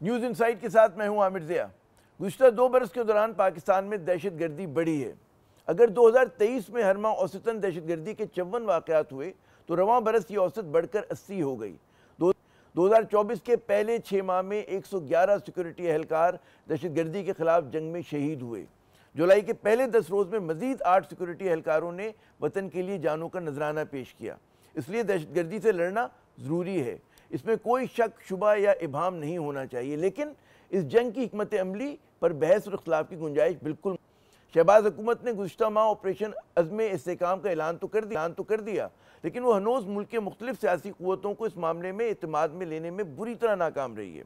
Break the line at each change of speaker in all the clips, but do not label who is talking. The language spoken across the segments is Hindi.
न्यूज़ इनसाइट के साथ मैं हूं आमिर ज़िया। गुज़श्ता 2 बरस के दौरान पाकिस्तान में दहशत गर्दी बढ़ी है। अगर 2023 में हर माह औसतन दहशत गर्दी के 54 वाक़यात हुए तो रवां बरस ये औसत बढ़कर 80 हो गई। 2024 के पहले 6 माह में 111 सिक्योरिटी एहलकार दहशत गर्दी के खिलाफ जंग में शहीद हुए। जुलाई के पहले 10 रोज़ में मज़ीद 8 सिक्योरिटी एहलकारों ने वतन के लिए जानों का नजराना पेश किया। इसलिए दहशत गर्दी से लड़ना ज़रूरी है, इसमें कोई शक शुबा या इबाहम नहीं होना चाहिए। लेकिन इस जंग की हिकमत अमली पर बहस और इख्तिलाफ की गुंजाइश बिल्कुल। शहबाज हुकूमत ने गुज़श्ता माह ऑपरेशन अज़्म इस्तेहकाम का ऐलान तो कर दिया, लेकिन वो हनूज़ मुल्क के मुख्तलिफ सियासी क़ुव्वतों को इस मामले में एतमाद में लेने में बुरी तरह नाकाम रही है।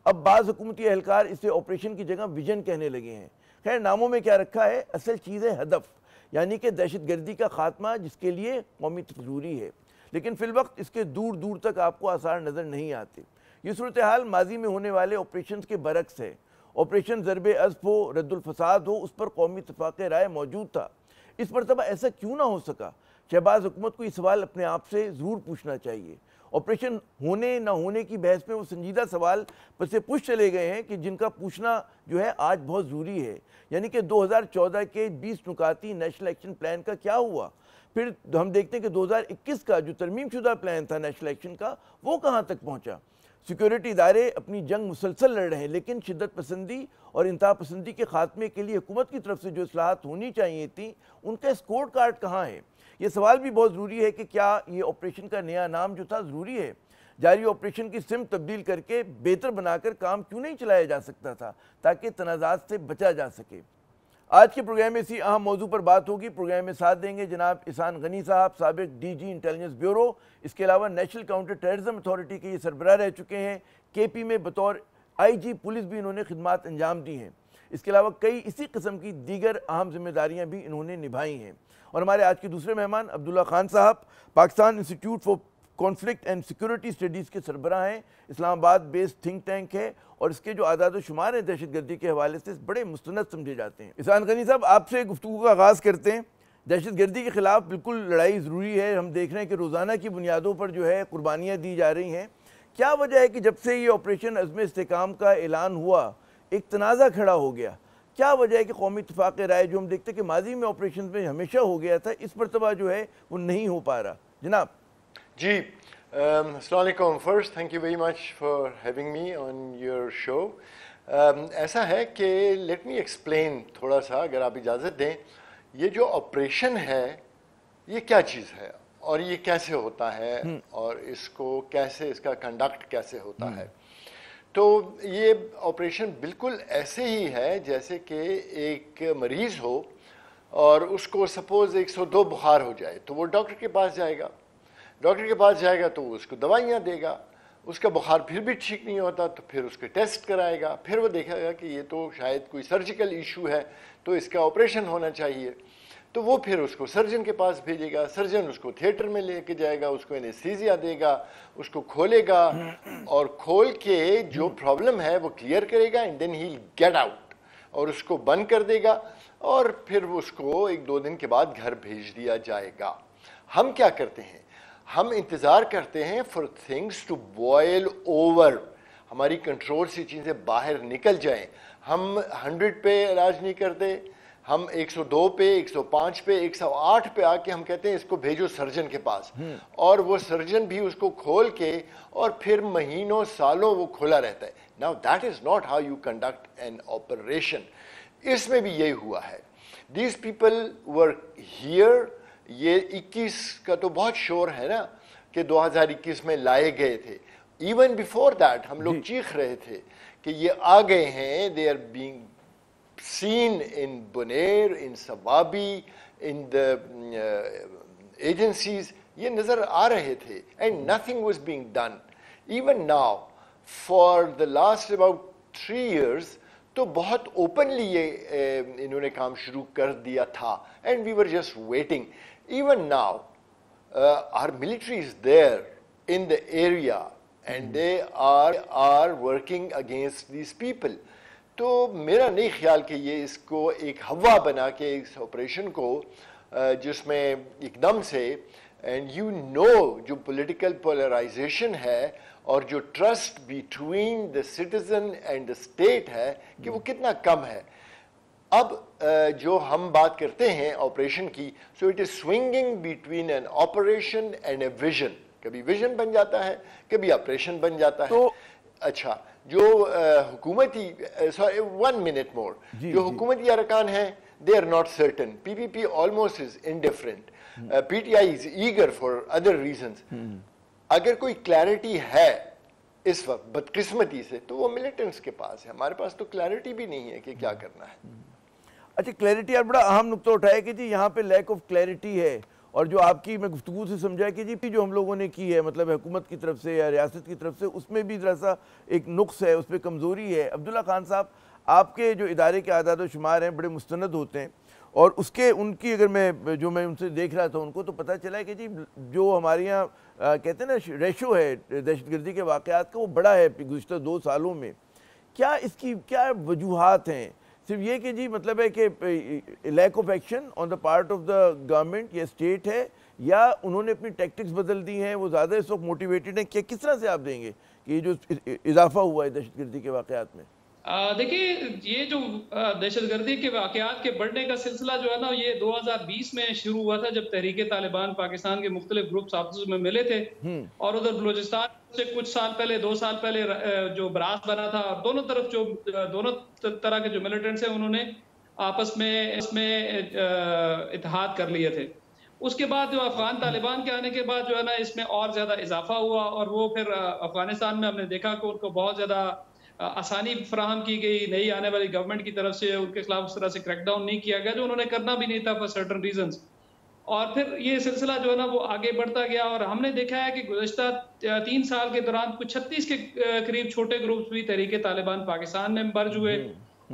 अब बाज़ हुकूमती एहलकार इसे ऑपरेशन की जगह विजन कहने लगे हैं। खैर, नामों में क्या रखा है, असल चीज़ है हदफ, यानी कि दहशत गर्दी का खात्मा, जिसके लिए कौमी ज़रूरी है। लेकिन फिलवक्त इसके दूर दूर तक आपको आसार नज़र नहीं आते। ये सूरत हाल माजी में होने वाले ऑपरेशन के बरक्स है। ऑपरेशन ज़रबे अज़्फ़ हो, रद्दुल फसाद हो, उस पर कौमी इत्तेफ़ाक़ राय मौजूद था। इस मरतबा ऐसा क्यों ना हो सका? शहबाज हुकूमत को ये सवाल अपने आप से ज़रूर पूछना चाहिए। ऑपरेशन होने ना होने की बहस में वो संजीदा सवाल पर से पूछ चले गए हैं कि जिनका पूछना जो है आज बहुत ज़रूरी है, यानी कि 2014 के 20 नुकाती नेशनल एक्शन प्लान का क्या हुआ। फिर हम देखते हैं कि 2021 का जो तरमीम शुदा प्लान था नेशनल एक्शन का, वो कहाँ तक पहुँचा। सिक्योरिटी इदारे अपनी जंग मुसलसल लड़ रहे हैं, लेकिन शिद्दत पसंदी और इंतहा पसंदी के खात्मे के लिए हुकूमत की तरफ से जो इस्लाहात होनी चाहिए थी, उनका स्कोर कार्ड कहाँ है। ये सवाल भी बहुत ज़रूरी है कि क्या ये ऑपरेशन का नया नाम जो था ज़रूरी है। जारी ऑपरेशन की सिमत तब्दील करके बेहतर बनाकर काम क्यों नहीं चलाया जा सकता था, ताकि तनाज़ात से बचा जा सके। आज के प्रोग्राम में इसी अहम मौजू पर बात होगी। प्रोग्राम में साथ देंगे जनाब इहसान गनी साहब, साबिक DG इंटेलिजेंस ब्यूरो, इसके अलावा नेशनल काउंटर टेररिज्म अथॉरिटी के ये सरबराह रह चुके हैं। KP में बतौर IG पुलिस भी इन्होंने खिदमात अंजाम दी हैं। इसके अलावा कई इसी किस्म की दीगर अहम जिम्मेदारियाँ भी इन्होंने निभाई हैं। और हमारे आज के दूसरे मेहमान अब्दुल्ला खान साहब, Pakistan institute for conflict and security studies के सरबराह हैं। इस्लामाबाद बेस्ड थिंक टैंक है और इसके जो आदाद शुमार हैं दहशत गर्दी के हवाले से बड़े मुस्तनद समझे जाते हैं। इहसान गनी साहब, आपसे गुफ्तगू का आगाज़ करते हैं। दहशत गर्दी के ख़िलाफ़ बिल्कुल लड़ाई ज़रूरी है। हम देख रहे हैं कि रोज़ाना की बुनियादों पर जो है कुर्बानियाँ दी जा रही हैं। क्या वजह है कि जब से ये ऑपरेशन अज़्म इस्तेहकाम का ऐलान हुआ, एक तनाज़ा खड़ा हो गया? क्या वजह है कि कौमी इत्तेफ़ाक़ राय जो हम देखते हैं कि माजी में ऑपरेशन में हमेशा हो गया था, इस मरतबा जो है वो नहीं हो पा रहा? जनाब
जी, अस्सलाम वालेकुम। First thank you very much for having me on your show. ऐसा है कि लेट मी एक्सप्लेन थोड़ा सा, अगर आप इजाज़त दें। ये जो ऑपरेशन है ये क्या चीज़ है और ये कैसे होता है और इसको कैसे, इसका कंडक्ट कैसे होता है। तो ये ऑपरेशन बिल्कुल ऐसे ही है जैसे कि एक मरीज़ हो और उसको सपोज़ 102 बुखार हो जाए तो वो डॉक्टर के पास जाएगा। डॉक्टर के पास जाएगा तो उसको दवाइयाँ देगा। उसका बुखार फिर भी ठीक नहीं होता तो फिर उसके टेस्ट कराएगा। फिर वो देखेगा कि ये तो शायद कोई सर्जिकल इशू है तो इसका ऑपरेशन होना चाहिए। तो वो फिर उसको सर्जन के पास भेजेगा। सर्जन उसको थिएटर में लेके जाएगा, उसको एनेस्थीसिया देगा, उसको खोलेगा और खोल के जो प्रॉब्लम है वो क्लियर करेगा and then he get out और उसको बंद कर देगा और फिर उसको 1-2 दिन के बाद घर भेज दिया जाएगा। हम क्या करते हैं, हम इंतज़ार करते हैं for things to boil over, हमारी कंट्रोल से चीज़ें बाहर निकल जाएं। हम 100 पे इलाज नहीं करते, हम 102 पे, 105 पे, 108 पे आके हम कहते हैं इसको भेजो सर्जन के पास और वो सर्जन भी उसको खोल के और फिर महीनों सालों वो खुला रहता है। Now that is not how you conduct an operation. इसमें भी यही हुआ है। These people were here. ये 21 का तो बहुत शोर है ना कि 2021 में लाए गए थे। इवन बिफोर दैट हम लोग चीख रहे थे कि ये आ गए हैं। They are being seen in Bonaire, in Sawabi, in the agencies, ये नज़र आ रहे थे and nothing was being done. Even now, for the last about 3 years, तो बहुत openly ये इन्होंने काम शुरू कर दिया था and we were just waiting. Even now, our military is there in the area and they are working against these people. तो मेरा नहीं ख्याल कि ये इसको एक हवा बना के इस ऑपरेशन को जिसमें एकदम से एंड यू नो जो पॉलिटिकल पोलराइजेशन है और जो trust between the citizen and the state है कि वो कितना कम है। अब जो हम बात करते हैं ऑपरेशन की, so it is swinging between an operation and a vision. कभी विजन बन जाता है, कभी ऑपरेशन बन जाता है।
तो
अच्छा, जो हुकूमती, सॉरी 1 मिनट मोर, जो हुकूमती अरकान हैं they are not certain, PPP almost is indifferent, PTI is eager for other reasons. अगर कोई क्लैरिटी है इस वक्त बदकिस्मती से तो वो मिलिटेंट्स के पास है, हमारे पास तो क्लैरिटी भी नहीं है कि क्या करना है।
अच्छा, क्लैरिटी यार बड़ा अहम नुकता उठाया कि जी यहाँ पे लैक ऑफ क्लैरिटी है, और जो आपकी मैं गुफ्तगू से समझा कि जी जो हम लोगों ने की है, मतलब हुकूमत की तरफ से या रियासत की तरफ से, उसमें भी ज़रा सा एक नुक्स है, उसमें कमज़ोरी है। अब्दुल्ला खान साहब, आपके जो इदारे के आदाद व शुमार हैं बड़े मुस्तनद होते हैं, और उसके उनकी अगर मैं उनसे देख रहा था उनको, तो पता चला है कि जी जो हमारे यहाँ कहते हैं ना रेशो है दहशतगर्दी के वाक़यात का, वो बड़ा है गुज़िश्ता 2 सालों में। क्या इसकी क्या वजूहात हैं? सिर्फ ये कि जी मतलब है कि lack of action on the part of the government या स्टेट है, या उन्होंने अपनी टैक्टिक्स बदल दी हैं, वो ज़्यादा इस वक्त मोटिवेटेड हैं? क्या किस तरह से आप देंगे कि ये जो इजाफा हुआ है दहशतगर्दी के वाक़यात में?
देखिए, ये जो दहशतगर्दी के वाक़यात के बढ़ने का सिलसिला जो है ना, ये 2020 में शुरू हुआ था, जब तहरीक तालिबान पाकिस्तान के मुख्तलिफ ग्रुप्स आपस में मिले थे, और उधर बलूचिस्तान से कुछ साल पहले, 2 साल पहले जो ब्रास बना था, और दोनों तरफ जो दोनों तरह के जो मिलिटेंट्स हैं उन्होंने आपस में इसमें इत्तेहाद कर लिए थे। उसके बाद जो अफगान तालिबान के आने के बाद जो है ना, इसमें और ज़्यादा इजाफा हुआ, और वो फिर अफगानिस्तान में हमने देखा कि उनको बहुत ज़्यादा आसानी फराहम की गई नई आने वाली गवर्नमेंट की तरफ से, उनके खिलाफ उस तरह से क्रैकडाउन नहीं किया गया जो उन्होंने करना भी नहीं था फॉर सर्टन रीजंस। और फिर ये सिलसिला जो है ना वो आगे बढ़ता गया, और हमने देखा है कि गुज़िश्ता 3 साल के दौरान कुछ 36 के करीब छोटे ग्रुप्स भी तहरीक तालिबान पाकिस्तान में मर्ज हुए,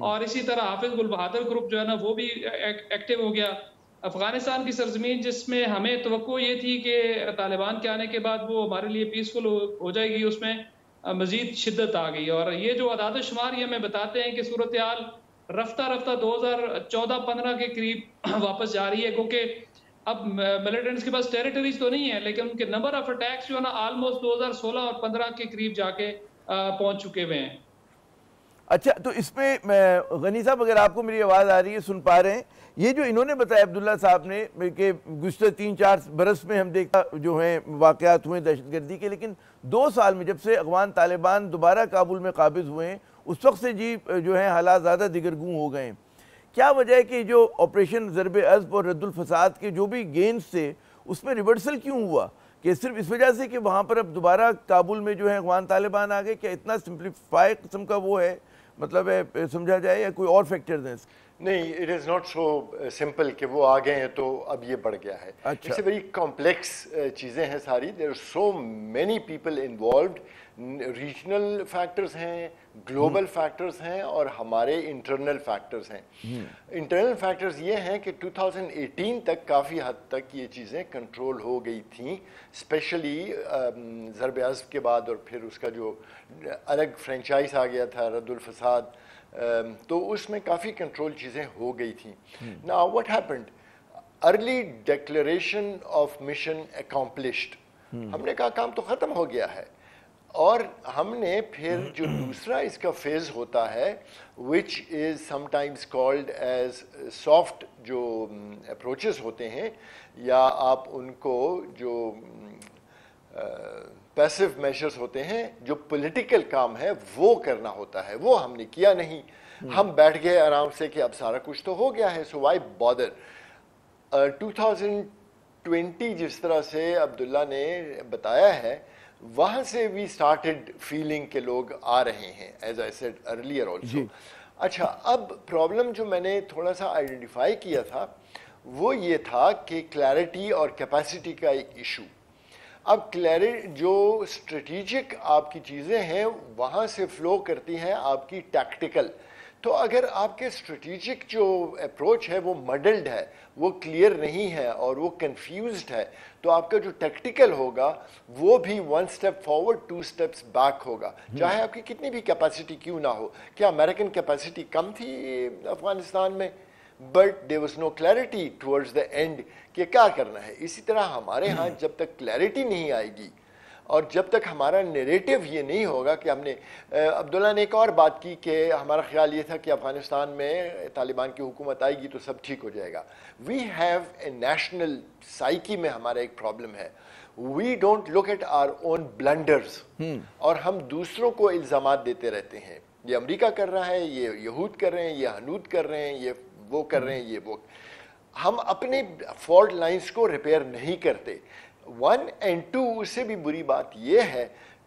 और इसी तरह हाफिज गुल बहादुर ग्रुप जो है ना वो भी एक्टिव हो गया। अफगानिस्तान की सरजमीन जिसमें हमें तवक्को ये थी कि तालिबान के आने के बाद वो हमारे लिए पीसफुल हो जाएगी, उसमें मजीद शिद्दत आ गई। और ये जो अदाद शुमार ये हमें बताते हैं कि सूरत हाल रफ्ता रफ्ता 2014-15 के करीब वापस जा रही है, क्योंकि अब मिलिटेंट्स के पास टेरिटरीज तो नहीं है, लेकिन उनके नंबर ऑफ अटैक्स जो है ना ऑलमोस्ट 2016 और 15 के करीब जाके पहुंच चुके हुए हैं।
अच्छा, तो इसमें गनी साहब, अगर आपको मेरी आवाज़ आ रही है, सुन पा रहे हैं, ये जो इन्होंने बताया अब्दुल्ला साहब ने कि गुज़िश्ता 3-4 बरस में हम देखा जो हैं वाक़यात हुए दहशतगर्दी के, लेकिन 2 साल में जब से अफ़गान तालिबान दोबारा काबुल में काबिज़ हुए हैं, उस वक्त से जी जो है हालात ज़्यादा दिगरगूं हो गए हैं। क्या वजह है कि जो ऑपरेशन ज़रब अज़्ब और रद्दुल फसाद के जो भी गेंस थे, उसमें रिवर्सल क्यों हुआ? कि सिर्फ इस वजह से कि वहाँ पर अब दोबारा काबुल में जो है अफ़गान तालिबान आ गए? क्या इतना सिंप्लीफाई किस्म का वो है, मतलब है समझा जाए, या कोई और फैक्टर्स हैं?
नहीं, it is not so simple कि वो आ गए हैं तो अब ये बढ़ गया है।
अच्छा।
इससे बड़ी कॉम्प्लेक्स चीज़ें हैं सारी। There are so many people involved, regional factors हैं, ग्लोबल फैक्टर्स हैं, और हमारे इंटरनल फैक्टर्स हैं। इंटरनल फैक्टर्स ये हैं कि 2018 तक काफ़ी हद तक ये चीज़ें कंट्रोल हो गई थी, स्पेशली ज़रब अज़्ब के बाद, और फिर उसका जो अलग फ्रेंचाइज आ गया था रद्दुल फसाद, तो उसमें काफ़ी कंट्रोल चीज़ें हो गई थी। Now what happened, early declaration of mission accomplished, हमने कहा काम तो ख़त्म हो गया है, और हमने फिर जो दूसरा इसका फेज़ होता है, which is sometimes called as soft, जो अप्रोचेस होते हैं, या आप उनको जो पैसिव मेजर्स होते हैं, जो पॉलिटिकल काम है वो करना होता है, वो हमने किया नहीं। हम बैठ गए आराम से कि अब सारा कुछ तो हो गया है, सो वाई बॉदर। 2020 जिस तरह से अब्दुल्ला ने बताया है, वहाँ से वी स्टार्टेड फीलिंग के लोग आ रहे हैं, as I said earlier also. अच्छा, अब प्रॉब्लम जो मैंने थोड़ा सा आइडेंटिफाई किया था वो ये था कि क्लैरिटी और कैपेसिटी का एक इशू। अब क्लैरिटी, जो स्ट्रेटिजिक आपकी चीज़ें हैं वहाँ से फ्लो करती हैं आपकी टैक्टिकल। तो अगर आपके स्ट्रेटिजिक जो अप्रोच है वो मडल्ड है, वो क्लियर नहीं है और वो कंफ्यूज्ड है, तो आपका जो टैक्टिकल होगा वो भी 1 स्टेप फॉरवर्ड 2 स्टेप्स बैक होगा, चाहे आपकी कितनी भी कैपेसिटी क्यों ना हो। क्या अमेरिकन कैपेसिटी कम थी अफगानिस्तान में? But there was no clarity towards the end कि क्या करना है। इसी तरह हमारे यहाँ जब तक क्लैरिटी नहीं आएगी, और जब तक हमारा नैरेटिव ये नहीं होगा कि हमने अब्दुल्ला ने एक और बात की कि हमारा ख्याल ये था कि अफ़गानिस्तान में तालिबान की हुकूमत आएगी तो सब ठीक हो जाएगा। We have a national psyche में हमारा एक प्रॉब्लम है, we don't look at our own blunders, और हम दूसरों को इल्ज़ामात देते रहते हैं, ये अमेरिका कर रहा है, ये यहूद कर रहे हैं, ये हनूद कर रहे हैं, ये वो कर रहे हैं, ये वो। हम अपने फॉल्ट लाइंस को रिपेयर नहीं करते। 1 और 2 उससे भी बुरी बात यह है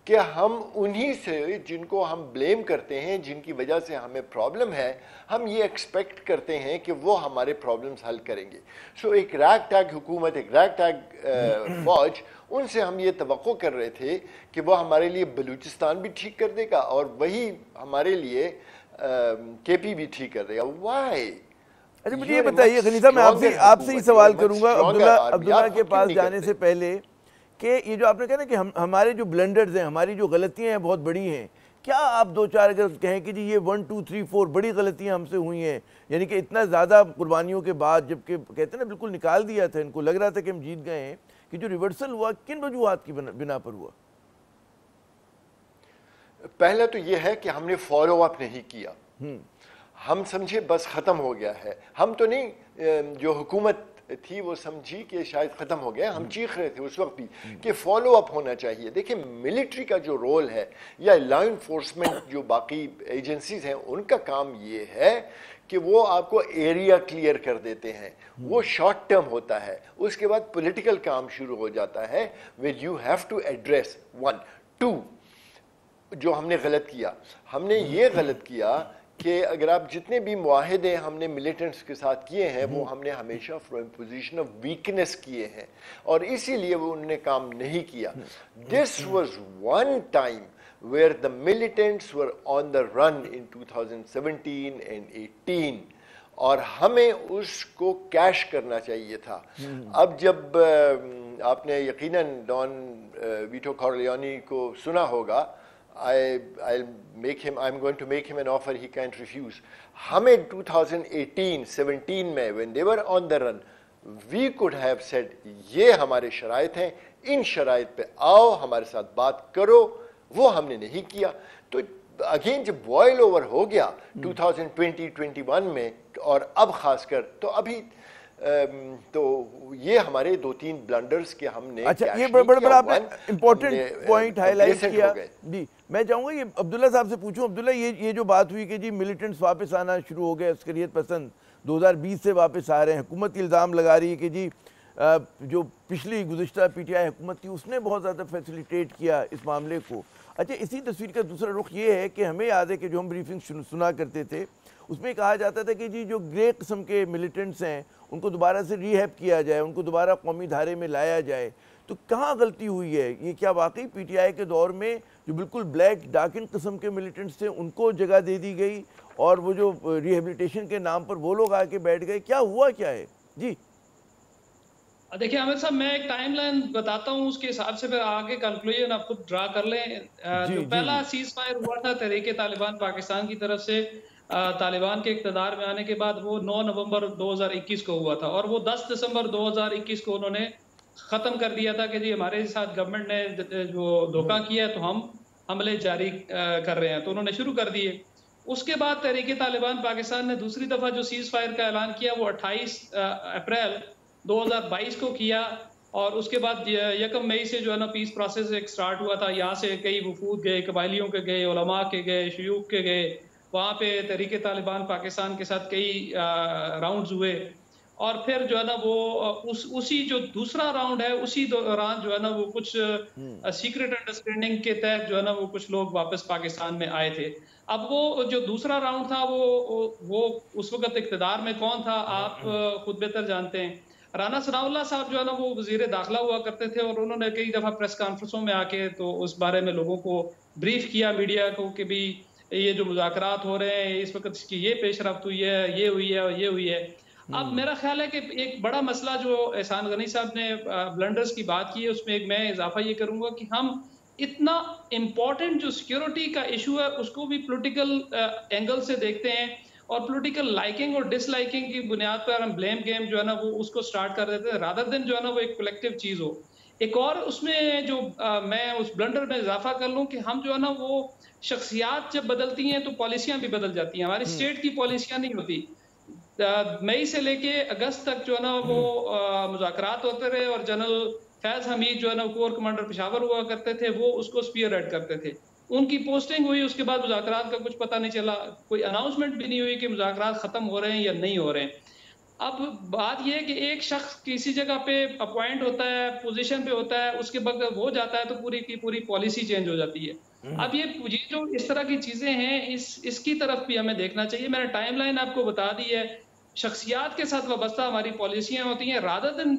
कि हम उन्हीं से जिनको हम ब्लेम करते हैं, जिनकी वजह से हमें प्रॉब्लम है, हम ये एक्सपेक्ट करते हैं कि वो हमारे प्रॉब्लम्स हल करेंगे। सो एक रैग टैग हुकूमत, एक रैग टैग फौज, उनसे हम ये तवक्को कर रहे थे कि वो हमारे लिए बलूचिस्तान भी ठीक कर देगा और वही हमारे लिए केपी भी ठीक कर देगा। वाई?
अच्छा मुझे ये बताइए गनी साहब, मैं आपसे ही सवाल करूंगा अब्दुल्ला के पास जाने से पहले, कि ये जो आपने कहा ना कि हमारे जो ब्लंडर्स हैं, हमारी जो गलतियां हैं बहुत बड़ी हैं, क्या आप 2-4 अगर कहें कि जी ये 1 2 3 4 बड़ी गलतियां हमसे हुई हैं, यानी कि इतना ज़्यादा कुर्बानियों के बाद, जबकि कहते हैं ना बिल्कुल निकाल दिया था इनको, लग रहा था कि हम जीत गए हैं, कि जो रिवर्सल हुआ किन वजूहात की बिना पर हुआ?
पहला तो यह है कि हमने फॉलो अप नहीं किया। हम समझे बस ख़त्म हो गया है। हम तो नहीं, जो हुकूमत थी वो समझी कि शायद ख़त्म हो गया। हम चीख रहे थे उस वक्त भी कि फॉलो अप होना चाहिए। देखिए मिलिट्री का जो रोल है या लॉ इन्फोर्समेंट जो बाकी एजेंसीज हैं, उनका काम ये है कि वो आपको एरिया क्लियर कर देते हैं, वो शॉर्ट टर्म होता है। उसके बाद पॉलिटिकल काम शुरू हो जाता है, where you have to address 1 2। जो हमने गलत किया, हमने ये गलत किया कि अगर आप जितने भी मुआहदे हमने मिलिटेंट्स के साथ किए हैं, वो हमने हमेशा फ्रॉम पोजीशन ऑफ वीकनेस किए हैं, और इसीलिए वो उन्होंने काम नहीं किया। This was one time where the militants were on the run in 2017 and 18, और हमें उसको कैश करना चाहिए था। अब जब आपने यकीनन डॉन वीटो कॉर्लियोनी को सुना होगा, I'm going to make him an offer he can't refuse. हमें 2018-17 में when they were on the run, we could have said ये हमारे शराइत हैं, इन शराइत पे आओ, हमारे साथ बात करो। वो हमने नहीं किया। तो अगेन जब बॉयल ओवर हो गया 2020-21 में, और अब खासकर तो अभी तो ये हमारे 2-3 ब्लंडर्स के हमने।
अच्छा, ये बड़ा आपने इंपॉर्टेंट पॉइंट हाईलाइट किया जी। मैं चाहूंगा ये अब्दुल्ला साहब से पूछूं। अब्दुल्ला, ये जो बात हुई कि जी मिलिटेंट्स वापस आना शुरू हो गए, अस्करियत पसंद 2020 से वापस आ रहे हैं, हुकूमत इल्ज़ाम लगा रही है कि जी जो पिछली गुज़िश्ता पीटीआई हुकूमत थी उसने बहुत ज़्यादा फैसिलिटेट किया इस मामले को। अच्छा, इसी तस्वीर का दूसरा रुख ये है कि हमें याद है कि जो हम ब्रीफिंग सुना करते थे उसमें कहा जाता था कि जी जो ग्रे किस्म के मिलिटेंट्स हैं उनको दोबारा से रीहैब किया जाए, उनको दोबारा कौमी धारे में लाया जाए। तो कहाँ गलती हुई है? ये क्या वाकई पीटीआई के दौर में जो बिल्कुल ब्लैक डार्किन किस्म के मिलिटेंट्स थे उनको जगह दे दी गई, और वो जो रिहेबिलिटेशन के नाम पर वो लोग आके बैठ गए? क्या हुआ क्या है जी?
देखिए आमिर साहब, मैं एक टाइमलाइन बताता हूँ, उसके हिसाब से फिर आगे कंक्लूजन आप खुद ड्रा कर लें। जो पहला सीज फायर हुआ था तहरीके तालिबान पाकिस्तान की तरफ से तालिबान के इक़्तिदार में आने के बाद, वो 9 नवंबर 2021 को हुआ था, और वो 10 दिसंबर 2021 को उन्होंने ख़त्म कर दिया था कि जी हमारे साथ गवर्नमेंट ने जो धोखा किया तो हम हमले जारी कर रहे हैं, तो उन्होंने शुरू कर दिए। उसके बाद तहरीके तालिबान पाकिस्तान ने दूसरी दफ़ा जो सीज फायर का ऐलान किया वो 28 अप्रैल 2022 को किया, और उसके बाद 1 मई से जो है ना पीस प्रोसेस एक स्टार्ट हुआ था। यहाँ से कई वफूद गए, कबाइलियों के गए, उलमा के गए, शयूख के गए, वहाँ पे तहरीके तालिबान पाकिस्तान के साथ कई राउंड्स हुए, और फिर जो है ना वो उसी जो दूसरा राउंड है उसी दौरान जो है ना वो कुछ सीक्रेट अंडरस्टैंडिंग के तहत जो है ना वो कुछ लोग वापस पाकिस्तान में आए थे। अब वो जो दूसरा राउंड था वो उस वक्त इक़्तिदार में कौन था आप खुद बेहतर जानते हैं। राना सनाउल्लाह साहब जो है ना वो वज़ीर दाखिला हुआ करते थे, और उन्होंने कई दफ़ा प्रेस कॉन्फ्रेंसों में आके तो उस बारे में लोगों को ब्रीफ किया, मीडिया को, कि भी ये जो मुज़ाकरात हो रहे हैं इस वक्त इसकी ये पेशरफ्त हुई है, ये हुई है, ये हुई है। अब मेरा ख्याल है कि एक बड़ा मसला जो एहसान गनी साहब ने ब्लंडर्स की बात की है, उसमें एक मैं इजाफा ये करूँगा कि हम इतना इम्पोर्टेंट जो सिक्योरिटी का इशू है उसको भी पॉलिटिकल एंगल से देखते हैं, और पॉलिटिकल लाइकिंग और डिसलाइकिंग की बुनियाद पर हम ब्लेम गेम जो है ना वो उसको स्टार्ट कर देते हैं, रादर देन जो है ना वो एक कलेक्टिव चीज़ हो। एक और उसमें जो मैं उस ब्लंडर में इजाफा कर लूं कि हम जो है ना वो शख्सियात जब बदलती हैं तो पॉलिसियां भी बदल जाती हैं। हमारी स्टेट की पॉलिसियां नहीं होती। मई से लेके अगस्त तक जो है ना वो मुज़ाकरात होते रहे और जनरल फैज हमीद जो है ना कोर कमांडर पेशावर हुआ करते थे, वो उसको स्पीयर हेड करते थे। उनकी पोस्टिंग हुई, उसके बाद मुज़ाकरात का कुछ पता नहीं चला, कोई अनाउंसमेंट भी नहीं हुई कि मुज़ाकरात खत्म हो रहे हैं या नहीं हो रहे हैं। अब बात यह है कि एक शख्स किसी जगह पे अपॉइंट होता है, पोजीशन पे होता है, उसके बाद वो जाता है तो पूरी की पूरी पॉलिसी चेंज हो जाती है। अब ये जो इस तरह की चीजें हैं, इसकी तरफ भी हमें देखना चाहिए। मैंने टाइमलाइन आपको बता दी है। शख्सियात के साथ वाबस्ता हमारी पॉलिसियां होती हैं, रादर देन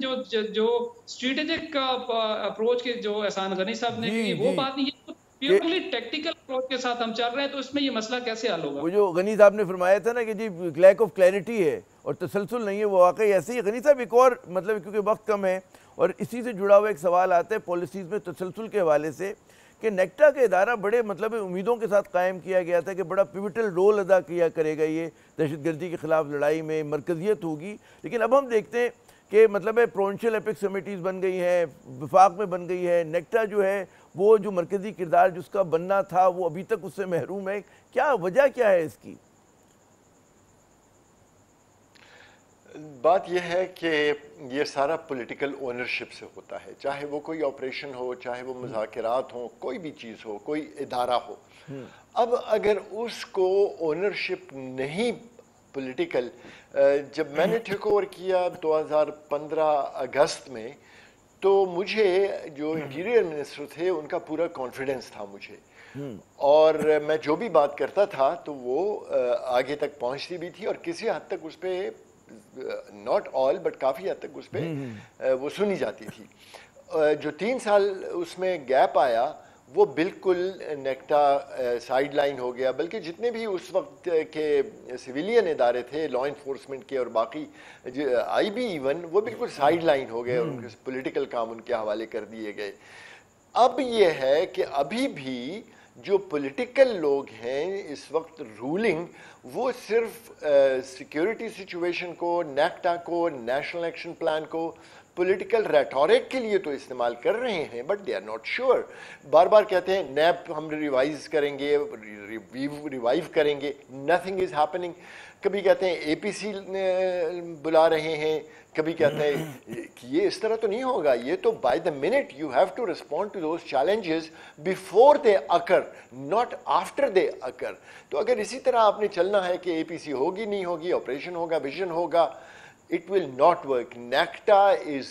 जो स्ट्रेटेजिक अप्रोच के जो एहसान गनी साहब ने
जी
की वो
जी
बात नहीं है। प्योरली टेक्निकल अप्रोच के साथ हम चल रहे हैं, तो इसमें ये मसला कैसे हल होगा?
वो जो गनी साहब ने फरमाया था ना कि जी लैक ऑफ क्लैरिटी है और तसलसल नहीं है, वो वाकई ऐसे ही। गनी साहब एक और मतलब, क्योंकि वक्त कम है और इसी से जुड़ा हुआ एक सवाल आता है पॉलिसीज़ में तसलसल के हवाले से कि नेक्टा का इदारा बड़े मतलब उम्मीदों के साथ कायम किया गया था कि बड़ा पिविटल रोल अदा किया करेगा, ये दहशतगर्दी के ख़िलाफ़ लड़ाई में मरकज़ियत होगी। लेकिन अब हम देखते हैं कि मतलब है प्रोविंशियल एपिक्स कमेटीज़ बन गई हैं, वफाक में बन गई है। नेक्टा जो है वो जो मरकज़ी किरदार जिसका बनना था वो अभी तक उससे महरूम है। क्या वजह क्या है इसकी?
बात यह है कि ये सारा पॉलिटिकल ओनरशिप से होता है, चाहे वो कोई ऑपरेशन हो, चाहे वो मुज़ाकरात हो, कोई भी चीज़ हो, कोई इदारा हो। अब अगर उसको ओनरशिप नहीं पॉलिटिकल, जब मैंने टेक ओवर किया 2015 अगस्त में, तो मुझे जो इंटीरियर मिनिस्टर थे उनका पूरा कॉन्फिडेंस था मुझे, और मैं जो भी बात करता था तो वो आगे तक पहुंचती भी थी और किसी हद तक उस पर, नॉट ऑल बट काफ़ी हद तक उस पर वो सुनी जाती थी। जो 3 साल उसमें गैप आया वो बिल्कुल नेक्टा साइड लाइन हो गया, बल्कि जितने भी उस वक्त के सिविलियन इदारे थे लॉ इन्फोर्समेंट के और बाकी आईबी इवन, वो बिल्कुल साइड लाइन हो गए और उनके पॉलिटिकल काम उनके हवाले कर दिए गए। अब ये है कि अभी भी जो पॉलिटिकल लोग हैं इस वक्त रूलिंग, वो सिर्फ सिक्योरिटी सिचुएशन को, नेक्टा को, नेशनल एक्शन प्लान को पॉलिटिकल रेटोरिक के लिए तो इस्तेमाल कर रहे हैं, but they are not sure. बार बार कहते हैं नैप हम रिवाइज करेंगे, रिवाइव करेंगे, नथिंग इज हैपनिंग। कभी कहते हैं एपीसी बुला रहे हैं, कभी कहते हैं कि ये इस तरह तो नहीं होगा, ये तो by the minute you have to respond to those challenges before they occur, not after they occur. तो अगर इसी तरह आपने चलना है कि एपीसी होगी नहीं होगी, ऑपरेशन होगा, विजन होगा, it will not work. NACTA is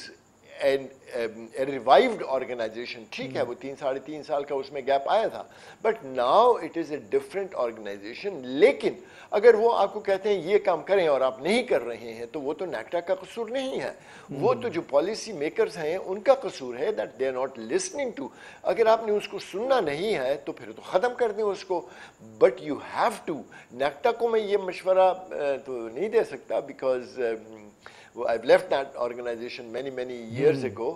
a revived organization. ठीक है, वो 3-3.5 साल का उसमें गैप आया था, but now it is a different organization. लेकिन अगर वो आपको कहते हैं ये काम करें और आप नहीं कर रहे हैं, तो वो तो NACTA का कसूर नहीं है, वो तो जो पॉलिसी मेकर्स हैं उनका कसूर है, that they are not listening to. अगर आपने उसको सुनना नहीं है तो फिर तो ख़त्म कर दें उसको, but you have to. NACTA को मैं ये मशवरा तो नहीं दे सकता, because I've left that organization many years ago,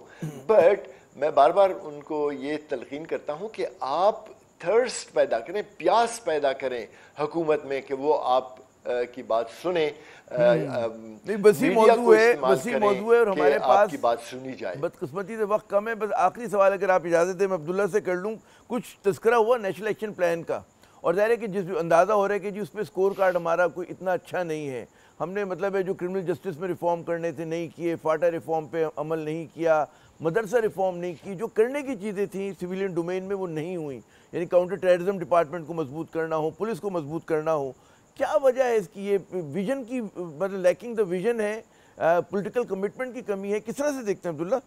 but मैं बार बार उनको ये तलकीन करता हूँ कि आप थर्स्ट पैदा करें, प्यास पैदा करें हुकूमत में कि वो आप की बात सुने।
नहीं, बसी मौजू है और हमारे पास
की बात सुनी जाए।
बदकिस्मती से वक्त कम है। बस आखिरी सवाल अगर आप इजाज़त दें मैं अब्दुल्ला से कर लूँ। कुछ तस्करा हुआ नेशनल एक्शन प्लान का, और ज़ाहिर है कि जिस अंदाज़ा हो रहा है कि जी उस पर स्कोर कार्ड हमारा कोई इतना अच्छा नहीं है। हमने मतलब है जो क्रिमिनल जस्टिस में रिफॉर्म करने थे नहीं किए, फाटा रिफॉर्म पे अमल नहीं किया, मदरसा रिफॉर्म नहीं की, जो करने की चीज़ें थी सिविलियन डोमेन में वो नहीं हुई। यानी काउंटर टेररिज्म डिपार्टमेंट को मजबूत करना हो, पुलिस को मजबूत करना हो, क्या वजह है इसकी? ये विजन की मतलब लैकिंग द विजन है, पॉलिटिकल कमिटमेंट की कमी है, किस तरह से देखते हैं अब्दुल्ला?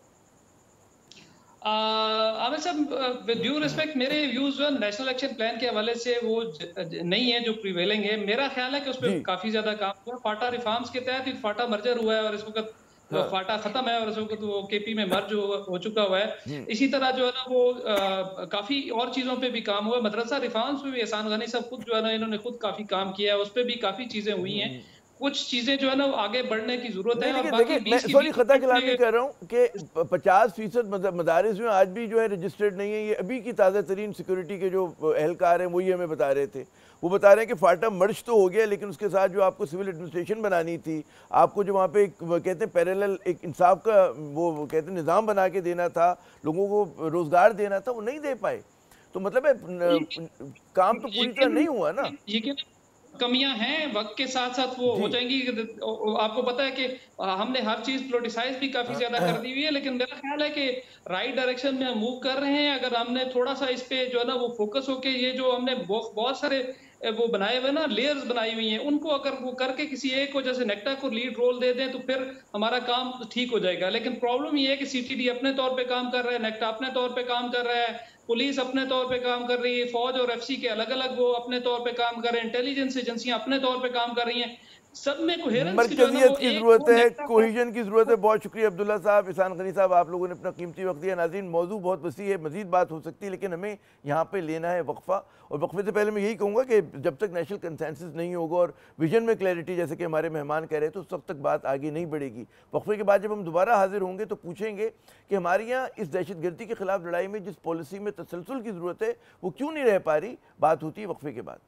आमिर साहब, विद ड्यू रिस्पेक्ट, मेरे व्यूज जो नेशनल एक्शन प्लान के हवाले से वो नहीं है जो प्रिवेलिंग है। मेरा ख्याल है कि उस पर काफी ज्यादा काम हुआ। फाटा रिफॉर्म्स के तहत ही फाटा मर्जर हुआ है और इस वक्त फाटा खत्म है और इस वक्त वो केपी में मर्ज हो चुका हुआ है। इसी तरह जो है ना वो काफी और चीजों पे भी काम हुआ है। मदरसा रिफॉर्म्स पे भी एहसान गनी साहब खुद जो है ना इन्होंने खुद काफी काम किया है, उस पर भी काफी चीजें हुई हैं। कुछ चीजें जो है ना आगे बढ़ने की जरूरत है।
नहीं,
और
लेकिन
बाकी
देखिए, मैं सॉरी खता कलामी कर रहा हूँ कि 50% मदारिस जो आज भी जो है रजिस्टर्ड नहीं है। ये अभी की ताज़ा तरीन सिक्योरिटी के जो एहलकार हैं वही हमें बता रहे थे। वो बता रहे हैं कि फाटा मर्ज तो हो गया, लेकिन उसके साथ जो आपको सिविल एडमिनिस्ट्रेशन बनानी थी, आपको जो वहाँ पे कहते हैं पैरेलल एक इंसाफ का वो कहते हैं निज़ाम बना के देना था, लोगों को रोज़गार देना था, वो नहीं दे पाए। तो मतलब है काम तो पूरी तरह नहीं हुआ ना।
ये कमियां हैं, वक्त के साथ साथ वो हो जाएंगी। आपको पता है कि हमने हर चीज प्लोटिसाइज भी काफी ज्यादा कर दी हुई है, लेकिन मेरा ख्याल है कि राइट डायरेक्शन में हम मूव कर रहे हैं। अगर हमने थोड़ा सा इस पे जो है ना वो फोकस होके, ये जो हमने बहुत सारे वो बनाए हुए ना लेयर्स बनाई हुई हैं, उनको अगर वो करके किसी एक को जैसे नेक्टा को लीड रोल दे दें तो फिर हमारा काम ठीक हो जाएगा। लेकिन प्रॉब्लम ये है कि सीटीडी अपने तौर पे काम कर रहा है, नेक्टा अपने तौर पे काम कर रहा है, पुलिस अपने तौर पे काम कर रही है, फौज और एफसी के अलग अलग वो अपने तौर पे काम कर रहे हैं, इंटेलिजेंस एजेंसियां अपने तौर पे काम कर रही हैं। सब में कोहेरेंस की जो है ना वो
की जरूरत है, कोहिजन की जरूरत है। बहुत शुक्रिया अब्दुल्ला साहब, इहसान गनी साहब, आप लोगों ने अपना कीमती वक्त दिया। नाज़रीन, मौजू बहुत वसी है, मजीद बात हो सकती है, लेकिन हमें यहाँ पे लेना है वक्फा। और वक्फे से पहले मैं यही कहूँगा कि जब तक नेशनल कंसेंसस नहीं होगा और विजन में क्लैरिटी, जैसे कि हमारे मेहमान कह रहे हैं, तो उस वक्त तक बात आगे नहीं बढ़ेगी। वक्फे के बाद जब हम दोबारा हाजिर होंगे तो पूछेंगे कि हमारे यहाँ इस दहशतगर्दी के खिलाफ लड़ाई में जिस पॉलिसी में तसलसल की ज़रूरत है वो क्यों नहीं रह पा रही। बात होती है वक्फे के बाद।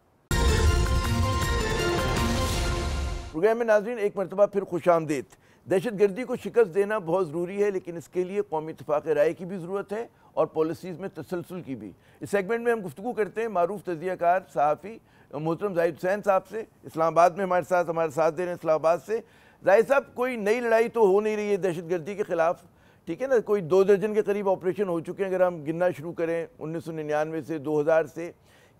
प्रोग्राम में नाज़रीन एक मरतबा फिर खुश आमदीद। दहशत गर्दी को शिकस्त देना बहुत ज़रूरी है, लेकिन इसके लिए कौमी इत्तेफाक राय की भी ज़रूरत है और पॉलिसीज़ में तसलसल की भी। इस सेगमेंट में हम गुफ्तगू करते हैं मारूफ तजियाकार सहाफ़ी मोहतरम जाहिद हुसैन साहब से। इस्लामाबाद में हमारे साथ दे रहे हैं इस्लामाबाद से। जाहिद साहब, कोई नई लड़ाई तो हो नहीं रही है दहशत गर्दी के ख़िलाफ़, ठीक है ना? कोई 2 दर्जन के करीब ऑपरेशन हो चुके हैं अगर हम गिनना शुरू करें 1999 से 2000 से।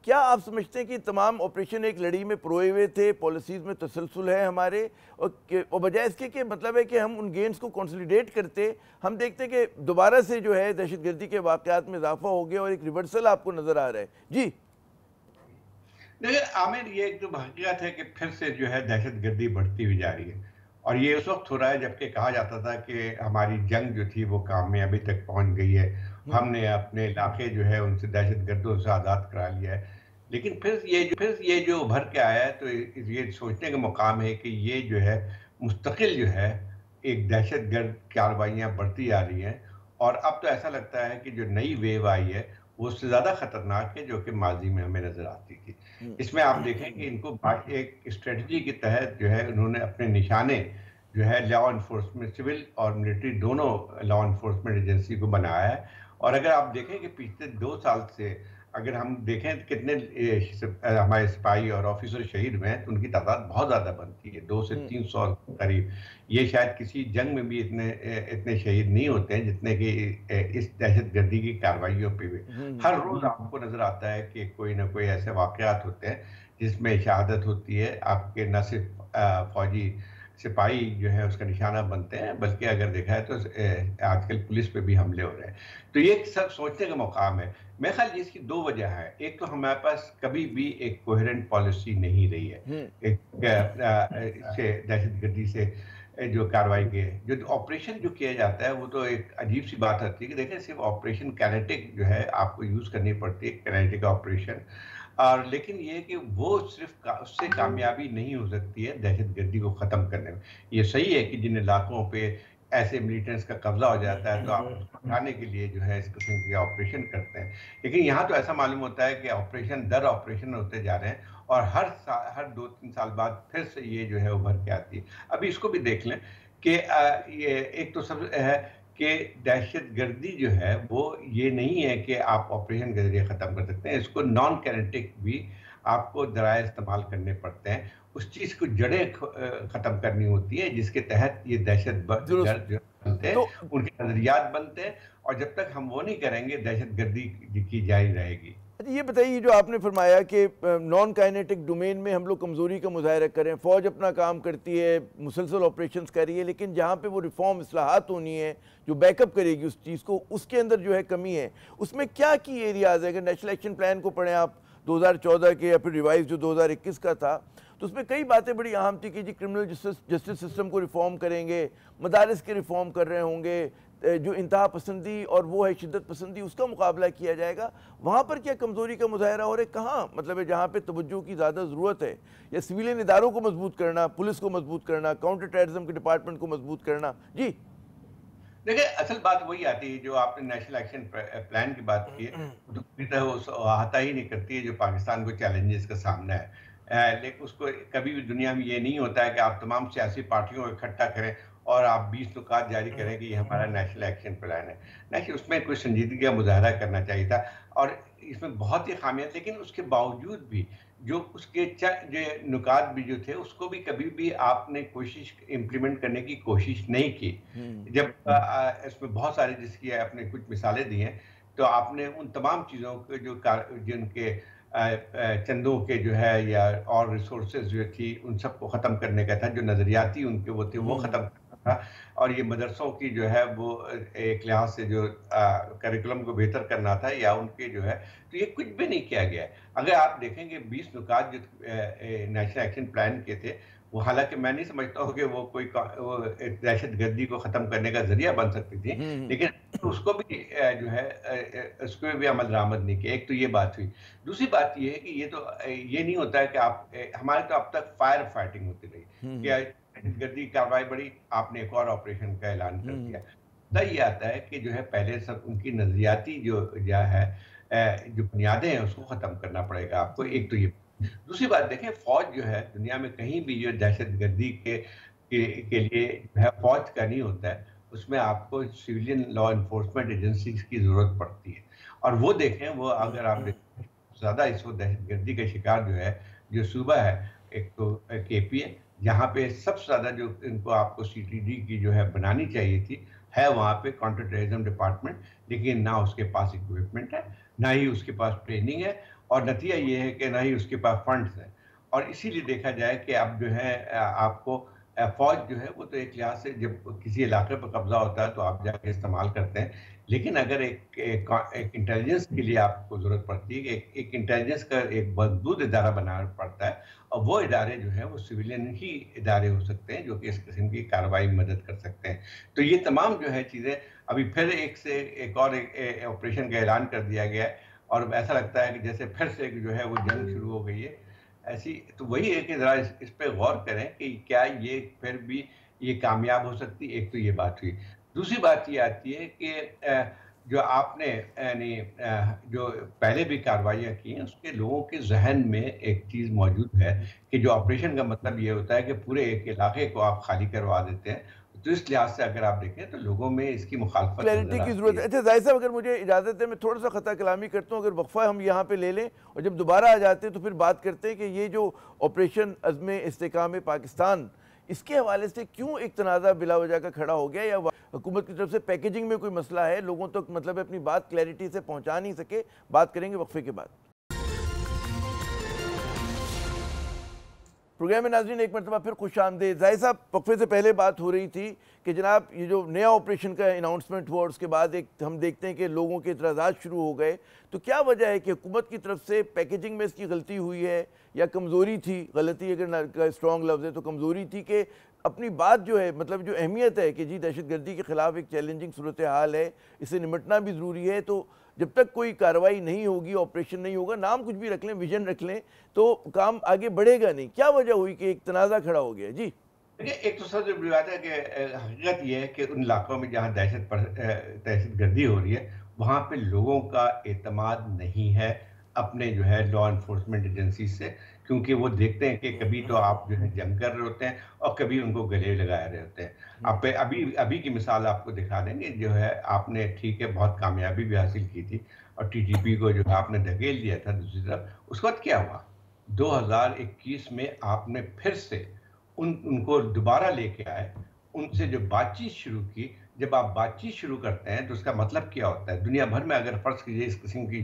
क्या आप समझते हैं कि तमाम ऑपरेशन एक लड़ी में परोए हुए थे, पॉलिसीज़ में तसलसल है हमारे, और बजाय इसके कि मतलब है कि हम उन गेंस को कंसोलिडेट करते, हम देखते हैं कि दोबारा से जो है दहशतगर्दी के वाक़यात में इजाफा हो गया और एक रिवर्सल आपको नज़र आ रहा है? जी
देखिए आमिर, ये एक तो हकीकत है कि फिर से जो है दहशतगर्दी बढ़ती हुई जा रही है, और ये उस वक्त हो रहा है जबकि कहा जाता था कि हमारी जंग जो थी वो कामयाबी तक पहुंच गई है, हमने अपने इलाके जो है उनसे दहशतगर्दों से आज़ाद करा लिया है। लेकिन फिर ये जो उभर के आया है, तो ये सोचने का मुकाम है कि ये जो है मुस्तकिल जो है एक दहशतगर्द कार्रवाइयाँ बढ़ती जा रही हैं, और अब तो ऐसा लगता है कि जो नई वेव आई है वो उससे ज़्यादा खतरनाक है जो कि माजी में हमें नजर आती थी। इसमें आप देखें कि इनको एक स्ट्रेटजी के तहत जो है उन्होंने अपने निशाने जो है लॉ इन्फोर्समेंट, सिविल और मिलिट्री दोनों लॉ इन्फोर्समेंट एजेंसी को बनाया है। और अगर आप देखें कि पिछले 2 साल से अगर हम देखें कितने हमारे सिपाही और ऑफिसर शहीद हुए हैं, तो उनकी तादाद बहुत ज़्यादा बनती है, 200 से 300 करीब। ये शायद किसी जंग में भी इतने शहीद नहीं होते हैं जितने कि इस दहशतगर्दी की कार्रवाइयों पे हुए। हर रोज़ आपको नज़र आता है कि कोई ना कोई ऐसे वाक़यात होते हैं जिसमें शहादत होती है। आपके न सिर्फ फौजी सिपाही जो है उसका निशाना बनते हैं, बल्कि अगर देखा है तो आजकल पुलिस पे भी हमले हो रहे हैं। तो ये सब सोचने का मौकाम है। मेरे ख्याल इसकी 2 वजह है। एक तो हमारे पास कभी भी एक कोहेरेंट पॉलिसी नहीं रही है एक दहशतगर्दी से जो कार्रवाई के जो ऑपरेशन जो किया जाता है वो तो एक अजीब सी बात आती है कि देखें सिर्फ ऑपरेशन काइनेटिक जो है आपको यूज करनी पड़ती है, काइनेटिक ऑपरेशन, और लेकिन ये कि वो सिर्फ उससे कामयाबी नहीं हो सकती है दहशतगर्दी को ख़त्म करने में। ये सही है कि जिन इलाकों पे ऐसे मिलिटेंट्स का कब्जा हो जाता है तो आप उसको हटाने के लिए जो है इस किस्म के ऑपरेशन करते हैं, लेकिन यहाँ तो ऐसा मालूम होता है कि ऑपरेशन दर ऑपरेशन होते जा रहे हैं और हर 2-3 साल बाद फिर से ये जो है उभर के आती है। अभी इसको भी देख लें कि ये एक तो सब है कि दहशतगर्दी जो है वो ये नहीं है कि आप ऑपरेशन के जरिए ख़त्म कर सकते हैं, इसको नॉन काइनेटिक भी आपको दराए इस्तेमाल करने पड़ते हैं। उस चीज़ को जड़ें ख़त्म करनी होती है जिसके तहत ये दहशतगर्द जो बनते हैं उनके नज़रियात बनते हैं, और जब तक हम वो नहीं करेंगे दहशतगर्दी की जारी रहेगी।
अच्छा, ये बताइए जो आपने फरमाया कि नॉन काइनेटिक डोमेन में हम लोग कमज़ोरी का मुजाहरा करें, फ़ौज अपना काम करती है, मुसलसल ऑपरेशंस कर रही है, लेकिन जहाँ पे वो रिफॉर्म इस्लाहात होनी है जो बैकअप करेगी उस चीज़ को, उसके अंदर जो है कमी है। उसमें क्या की एरियाज़ है? अगर नेशनल एक्शन प्लान को पढ़ें आप 2014 के या फिर रिवाइज जो 2021 का था, तो उसमें कई बातें बड़ी अहम थी कि जी क्रिमिनल जस्टिस सिस्टम को रिफॉर्म करेंगे, मदारिस के रिफॉर्म कर रहे होंगे, जो इंतहा पसंदी और वो है शिद्दत पसंदी, उसका मुकाबला किया जाएगा। वहाँ पर क्या कमज़ोरी का मुजाहरा हो रहा है, कहाँ मतलब है जहाँ पे तवज्जो की ज़्यादा ज़रूरत है, या सिविलियन इदारों को मजबूत करना, पुलिस को मजबूत करना, काउंटर टेररिज्म के डिपार्टमेंट को मजबूत करना? जी
देखिए, असल बात वही आती है जो आपने नेशनल एक्शन प्लान की बात की है, तो पूरी तरह वो अहाता ही नहीं करती है जो पाकिस्तान को चैलेंजेस का सामना है। लेकिन उसको कभी भी दुनिया में ये नहीं होता है कि आप तमाम सियासी पार्टियों को इकट्ठा करें और आप 20 नुकात जारी करें कि ये हमारा नेशनल एक्शन प्लान है। नहीं, उसमें कुछ संजीदगी का मुजाहरा करना चाहिए था और इसमें बहुत ही खामियां, लेकिन उसके बावजूद भी जो उसके जो नुकात भी जो थे उसको भी कभी भी आपने कोशिश इम्प्लीमेंट करने की कोशिश नहीं की। जब इसमें बहुत सारे जिसकी आपने कुछ मिसालें दी हैं, तो आपने उन तमाम चीज़ों के जिनके चंदों के जो है या और रिसोर्सेज जो थी उन सबको ख़त्म करने का था, जो नज़रियाती उनके वो थे वो ख़त्म करना था, और ये मदरसों की जो है वो एक लिहाज से जो करिकुलम को बेहतर करना था या उनके जो है, तो ये कुछ भी नहीं किया गया है। अगर आप देखेंगे 20 नुकात जो नेशनल एक्शन प्लान के थे, वो हालांकि मैं नहीं समझता हूँ कि वो कोई दहशतगर्दी को ख़त्म करने का जरिया बन सकती थी, लेकिन उसको भी जो है उसको भी अमल दरामद नहीं किया। एक तो ये बात हुई। दूसरी बात ये है कि ये नहीं होता है कि आप हमारे तो अब तक फायर फाइटिंग होती रही कि गर्दी कार्रवाई बढ़ी, आपने एक और ऑपरेशन का ऐलान कर दिया। मुद्दा ये आता है कि जो है पहले सब उनकी नजरियाती जो है जो बुनियादें हैं उसको ख़त्म करना पड़ेगा आपको। एक तो ये। दूसरी बात देखें, फौज जो है दुनिया में कहीं भी जो दहशतगर्दी के लिए जो है फौज का नहीं होता है, उसमें आपको सिविलियन लॉ इन्फोर्समेंट एजेंसीज की जरूरत पड़ती है। और वो देखें, वो अगर आप देखें ज़्यादा इस वक्त दहशतगर्दी का शिकार जो है जो सूबा है, एक तो KP है जहाँ पे सबसे ज़्यादा जो इनको आपको CTD की जो है बनानी चाहिए थी, है वहाँ पे काउंटर टेररिज्म डिपार्टमेंट, लेकिन ना उसके पास इक्विपमेंट है, ना ही उसके पास ट्रेनिंग है, और नतीजा ये है कि ना ही उसके पास फंड्स हैं। और इसीलिए देखा जाए कि अब जो है आपको फौज जो है वो तो एक लिहाज से जब किसी इलाके पर कब्जा होता है तो आप जाके इस्तेमाल करते हैं, लेकिन अगर एक इंटेलिजेंस के लिए आपको जरूरत पड़ती है कि एक इंटेलिजेंस का एक मजबूत इदारा बनाना पड़ता है, और वो इदारे जो है वो सिविलियन ही इदारे हो सकते हैं जो कि इस किस्म की कार्रवाई में मदद कर सकते हैं। तो ये तमाम जो है चीज़ें अभी फिर एक और ऑपरेशन का ऐलान कर दिया गया है, और ऐसा लगता है कि जैसे फिर से जो है वो जंग शुरू हो गई है ऐसी। तो वही है कि ज़रा इस पे गौर करें कि क्या ये फिर भी ये कामयाब हो सकती है। एक तो ये बात हुई। दूसरी बात ये आती है कि जो आपने यानी जो पहले भी कार्रवाइयाँ की हैं उसके लोगों के जहन में एक चीज़ मौजूद है कि जो ऑपरेशन का मतलब ये होता है कि पूरे एक इलाके को आप खाली करवा देते हैं। तो इस लिहाज से अगर आप देखें तो लोगों में इसकी मुखालफत
क्लैरिटी की जरूरत है। अच्छा जाहिर साहब, अगर मुझे इजाज़त है मैं थोड़ा सा ख़ता कलामी करता हूँ, अगर वक्फा हम यहाँ पे ले लें और जब दोबारा आ जाते हैं तो फिर बात करते हैं कि ये जो ऑपरेशन अज़्म इस्तेकाम पाकिस्तान, इसके हवाले से क्यों एक तनाज़ा बिला वजह का खड़ा हो गया, या हुकूमत की तरफ से पैकेजिंग में कोई मसला है, लोगों तक मतलब अपनी बात क्लैरिटी से पहुँचा नहीं सके। बात करेंगे वक्फे के बाद। प्रोग्राम में नाज़रीन एक मरतबा फिर खुश आमदीद। ज़ाहिर साहब, वक्फे से पहले बात हो रही थी कि जनाब ये जो नया ऑपरेशन का अनाउंसमेंट हुआ उसके बाद एक हम देखते हैं कि लोगों के इतराज़ात शुरू हो गए। तो क्या वजह है कि हुकूमत की तरफ से पैकेजिंग में इसकी गलती हुई है या कमज़ोरी थी? गलती अगर स्ट्रॉन्ग लफ्ज़ है तो कमज़ोरी थी कि अपनी बात जो है मतलब जो अहमियत है कि जी दहशतगर्दी के ख़िलाफ़ एक चैलेंजिंग सूरत हाल है, इससे निमटना भी ज़रूरी है, तो जब तक कोई कार्रवाई नहीं होगी, ऑपरेशन नहीं होगा, नाम कुछ भी रख लें, विजन रख लें, तो काम आगे बढ़ेगा नहीं। क्या वजह हुई कि एक तनाज़ा खड़ा हो गया? जी
देखिए, एक तो सबसे बड़ी बात है कि हकीकत ये है कि उन इलाकों में जहाँ दहशतगर्दी हो रही है वहाँ पे लोगों का एतमाद नहीं है अपने जो है लॉ इन्फोर्समेंट एजेंसी से, क्योंकि वो देखते हैं कि कभी तो आप जो है जंग कर रहे होते हैं और कभी उनको गले लगाए रहे होते हैं। आप अभी की मिसाल आपको दिखा देंगे, जो है आपने ठीक है बहुत कामयाबी भी हासिल की थी और TTP को जो है आपने धकेल दिया था दूसरी तरफ। उसके बाद क्या हुआ, 2021 में आपने फिर से उनको दोबारा लेके आए, उनसे जो बातचीत शुरू की। जब आप बातचीत शुरू करते हैं तो उसका मतलब क्या होता है? दुनिया भर में अगर फर्ज कीजिए इस किस्म की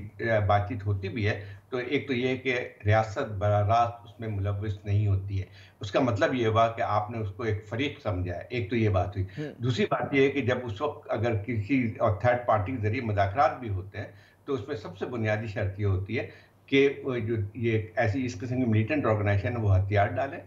बातचीत होती भी है तो एक तो ये है कि रियासत बराह रास्त उसमें मुलव्वस नहीं होती है। उसका मतलब ये हुआ कि आपने उसको एक फरीक समझा है। एक तो ये बात हुई। दूसरी बात ये है कि जब उस वक्त अगर किसी और थर्ड पार्टी के जरिए मुज़ाकरात भी होते हैं तो उसमें सबसे बुनियादी शर्त ये होती है कि जो ये ऐसी इस किस्म की मिलिटेंट ऑर्गेनाइजेशन है वो हथियार डालें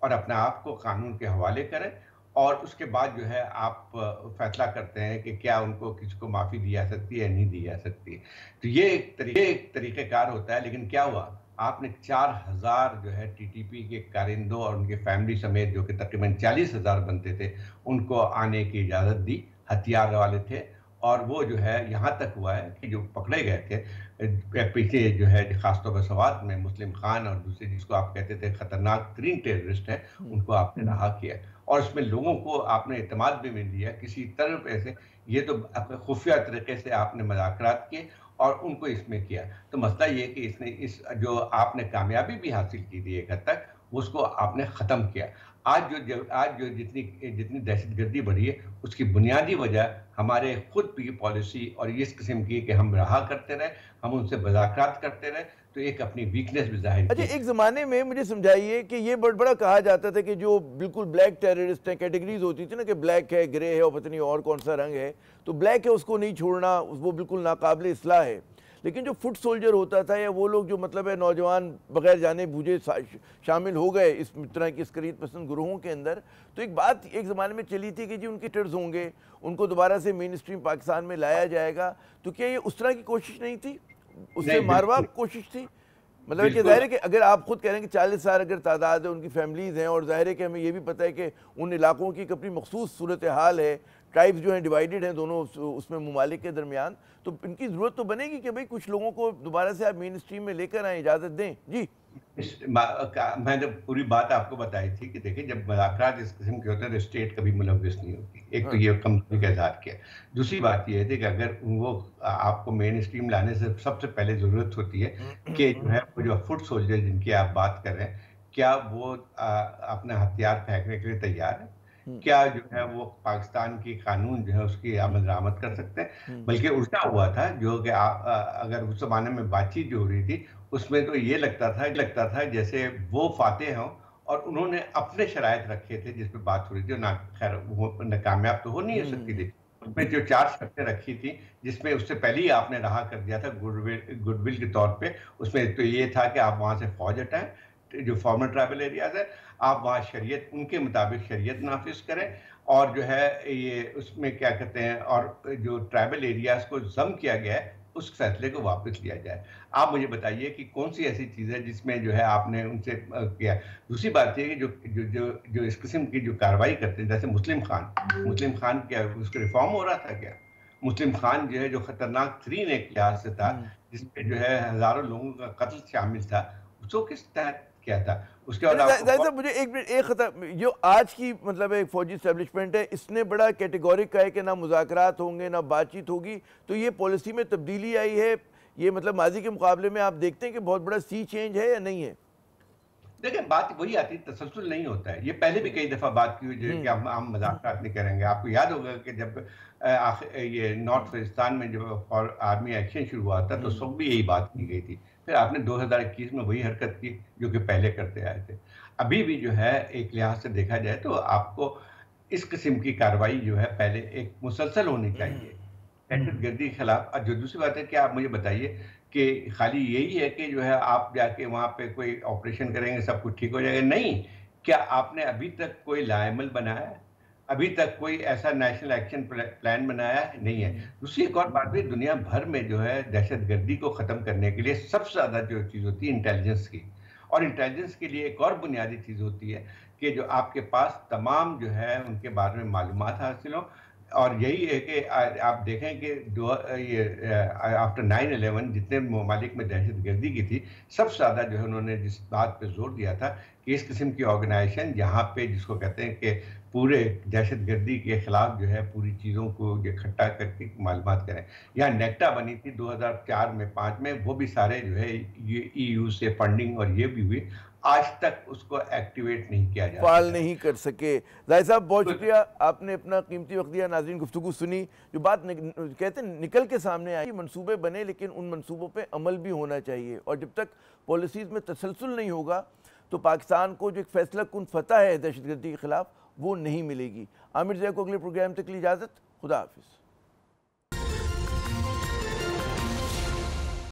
और अपने आप को कानून के हवाले करें और उसके बाद जो है आप फैसला करते हैं कि क्या उनको किसी को माफ़ी दी जा सकती है या नहीं दी जा सकती। तो ये एक तरीक़ेकार होता है, लेकिन क्या हुआ, आपने 4000 जो है टीटीपी के कारिंदों और उनके फैमिली समेत जो कि तकरीबन 40,000 बनते थे, उनको आने की इजाज़त दी, हथियार वाले थे। और वो जो है यहाँ तक हुआ है कि जो पकड़े गए थे पीछे जो है खासतौर पर सवात में मुस्लिम खान और दूसरे जिसको आप कहते थे खतरनाक तरीन टेररिस्ट है, उनको आपने रहा किया और इसमें लोगों को आपने एतमाद भी मिल दिया किसी तरह पैसे। ये तो खुफिया तरीके से आपने मुज़ाकरात किए और उनको इसमें किया। तो मसला ये है कि इसने इस जो आपने कामयाबी भी हासिल की थी एक हद तक, उसको आपने ख़त्म किया। आज जो जितनी दहशतगर्दी बढ़ी है, उसकी बुनियादी वजह हमारे खुद की पॉलिसी और इस किस्म की कि हम रहा करते रहे, हम उनसे मुज़ाकरात करते रहे, तो एक अपनी वीकनेस भी ज़ाहिर की।
अच्छा, एक ज़माने में मुझे समझाइए कि ये बड़ा कहा जाता था कि जो बिल्कुल ब्लैक टेररिस्ट हैं, कैटेगरीज होती थी ना कि ब्लैक है, ग्रे है और पता नहीं और कौन सा रंग है, तो ब्लैक है उसको नहीं छोड़ना, वो बिल्कुल नाकाबिल इस्लाह है। लेकिन जो फुट सोल्जर होता था या वो लोग जो मतलब है नौजवान बगैर जाने बूझे शामिल हो गए इस तरह की इस्करीत पसंद ग्रोहों के अंदर, तो एक बात एक ज़माने में चली थी कि जी उनके टर्स होंगे, उनको दोबारा से मेन स्ट्रीम पाकिस्तान में लाया जाएगा। तो क्या ये उस तरह की कोशिश नहीं थी, उससे मारवा कोशिश थी? मतलब कि ज़ाहिर है कि अगर आप खुद कह रहे हैं कि 40 साल अगर तादाद है, उनकी फैमिलीज़ हैं और ज़ाहिर है कि हमें ये भी पता है कि उन इलाकों की एक अपनी मखसूस सूरत हाल है, ट्राइब्स जो हैं डिवाइडेड हैं दोनों उसमें ममालिक के दरमियान, तो इनकी ज़रूरत तो बनेगी कि भाई कुछ लोगों को दोबारा से आप मेन स्ट्रीम में लेकर आएँ, इजाज़त दें। जी,
मैंने पूरी बात आपको बताई थी कि देखिए जब मुज़ाकरात इस किस्म के होते हैं तो स्टेट कभी मुलव्विस नहीं होती। एक तो ये कमज़ोरी का इज़हार किया। दूसरी बात ये थी कि अगर वो आपको मेन स्ट्रीम लाने से सबसे पहले ज़रूरत होती है कि जो है वो जो फुट सोल्जर जिनकी आप बात कर रहे हैं, क्या वो अपना हथियार फेंकने के लिए तैयार है? क्या जो है वो पाकिस्तान की कानून जो है उसकी अमल दरामद कर सकते हैं? बल्कि उल्टा हुआ था जो कि अगर उस ज़माने में बातचीत जो हो रही थी उसमें तो ये लगता था जैसे वो फातेह हों और उन्होंने अपने शराइत रखे थे जिस पे बात हो रही थी और ना खैर वो कामयाब तो हो नहीं सकती थी। उसमें जो 4 शर्तें रखी थी जिसमें उससे पहले ही आपने रहा कर दिया था गुडविल के तौर पे। उसमें तो ये था कि आप वहाँ से फौज हटाएं, जो फॉर्मर ट्राइबल एरियाज है, आप वहाँ शरीयत उनके मुताबिक शरीयत नाफिज करें और जो है ये उसमें क्या कहते हैं और जो ट्राइबल एरियाज को ज़म किया गया है उस फैसले को वापस लिया जाए। आप मुझे बताइए कि कौन सी ऐसी चीज़ है जिसमें जो है आपने उनसे किया। दूसरी बात ये कि जो इस किस्म की जो कार्रवाई करते हैं, जैसे मुस्लिम खान क्या उसका रिफॉर्म हो रहा था क्या? मुस्लिम खान जो है जो खतरनाक तरीन एक लिहाज से था, जिसमें जो है हज़ारों लोगों का कत्ल शामिल था, उसको किस तहत किया था? उसके बाद
मुझे एक मिनट एक खतर जो आज की मतलब एक फौजी एस्टेब्लिशमेंट है, इसने बड़ा कैटेगोरिक कहा है कि ना मुज़ाकरात होंगे ना बातचीत होगी, तो ये पॉलिसी में तब्दीली आई है। ये मतलब माजी के मुकाबले में आप देखते हैं कि बहुत बड़ा सी चेंज है या नहीं है?
देखिए बात वही आती है, तसलसल नहीं होता है। ये पहले भी कई दफ़ा बात की हुई है कि हम मज़ाकरात नहीं करेंगे। आपको याद होगा कि जब ये नॉर्थ वजिस्तान में जब आर्मी एक्शन शुरू हुआ था तो सब भी यही बात की गई थी। फिर आपने 2021 में वही हरकत की जो कि पहले करते आए थे। अभी भी जो है एक लिहाज से देखा जाए तो आपको इस किस्म की कार्रवाई जो है पहले एक मुसलसल होनी चाहिए दहशतगर्दी के खिलाफ। जो दूसरी बात है कि आप मुझे बताइए कि खाली यही है कि जो है आप जाके वहाँ पे कोई ऑपरेशन करेंगे सब कुछ ठीक हो जाएगा? नहीं। क्या आपने अभी तक कोई लाएमल बनाया है? अभी तक कोई ऐसा नेशनल एक्शन प्लान बनाया नहीं है। दूसरी एक और बात भी, दुनिया भर में जो है दहशतगर्दी को ख़त्म करने के लिए सबसे ज़्यादा जो चीज़ होती है इंटेलिजेंस की, और इंटेलिजेंस के लिए एक और बुनियादी चीज़ होती है कि जो आपके पास तमाम जो है उनके बारे में मालूमात हासिल हो। और यही है कि आप देखें कि जो ये आफ्टर 9/11 जितने ममालिक में दहशतगर्दी की थी, सबसे ज़्यादा जो है उन्होंने जिस बात पे जोर दिया था कि इस किस्म की ऑर्गेनाइजेशन जहाँ पे जिसको कहते हैं कि पूरे दहशतगर्दी के खिलाफ जो है पूरी चीज़ों को इकट्ठा करके मालूमात करें। यहाँ नेक्टा बनी थी 2004 में 5 में, वो भी सारे जो है ये EU से फंडिंग और ये भी हुई, आज तक उसको एक्टिवेट नहीं किया जा
फाल नहीं कर सके। जाहिद साहब बहुत शुक्रिया, आपने अपना कीमती वक्त दिया। नाज़रीन गुफ्तगू सुनी, जो बात कहते हैं निकल के सामने आई, मंसूबे बने लेकिन उन मंसूबों पे अमल भी होना चाहिए और जब तक पॉलिसीज़ में तसलसल नहीं होगा तो पाकिस्तान को जो एक फैसला कुन फतह है दहशतगर्दी के खिलाफ वो नहीं मिलेगी। आमिर ज़िया को अगले प्रोग्राम तक की इजाज़त। खुदा हाफिज़।